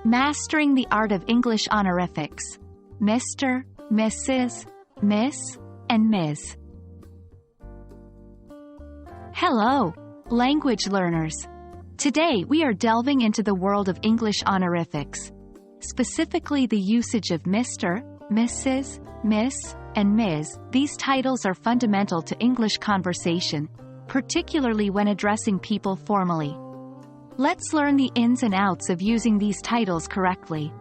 Mastering the art of English honorifics. Mr., Mrs., Miss, and Ms. Hello, language learners. Today we are delving into the world of English honorifics, specifically the usage of Mr., Mrs., Miss, and Ms. These titles are fundamental to English conversation, particularly when addressing people formally. Let's learn the ins and outs of using these titles correctly.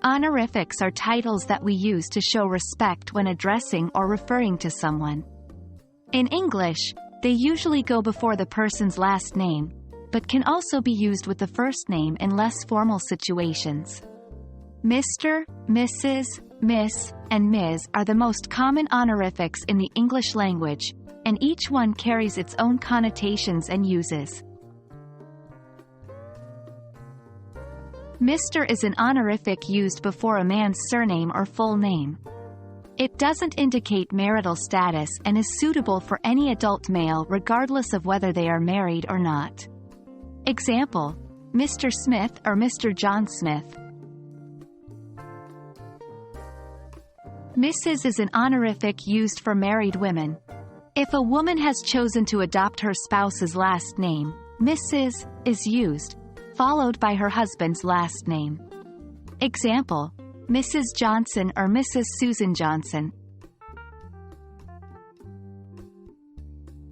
Honorifics are titles that we use to show respect when addressing or referring to someone. In English, they usually go before the person's last name, but can also be used with the first name in less formal situations. Mr., Mrs., Miss, and Ms. are the most common honorifics in the English language, and each one carries its own connotations and uses. Mr. is an honorific used before a man's surname or full name. It doesn't indicate marital status and is suitable for any adult male regardless of whether they are married or not. Example: Mr. Smith or Mr. John Smith. Mrs. is an honorific used for married women. If a woman has chosen to adopt her spouse's last name, Mrs. is used, followed by her husband's last name. Example: Mrs. Johnson or Mrs. Susan Johnson.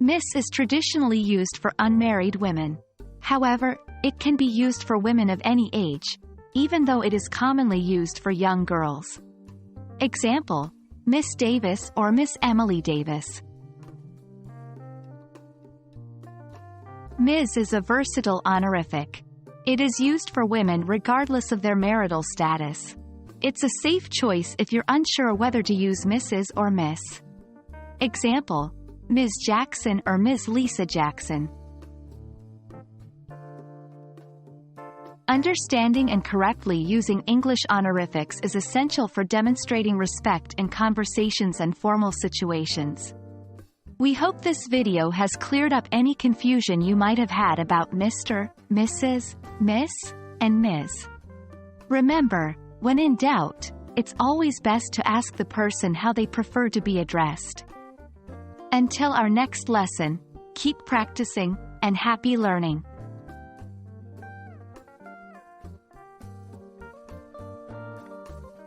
Miss is traditionally used for unmarried women. However, it can be used for women of any age, even though it is commonly used for young girls. Example: Miss Davis or Miss Emily Davis. Ms. is a versatile honorific. It is used for women regardless of their marital status. It's a safe choice if you're unsure whether to use Mrs. or Miss. Example: Ms. Jackson or Ms. Lisa Jackson. Understanding and correctly using English honorifics is essential for demonstrating respect in conversations and formal situations. We hope this video has cleared up any confusion you might have had about Mr., Mrs., Miss, and Ms. Remember, when in doubt, it's always best to ask the person how they prefer to be addressed. Until our next lesson, keep practicing, and happy learning.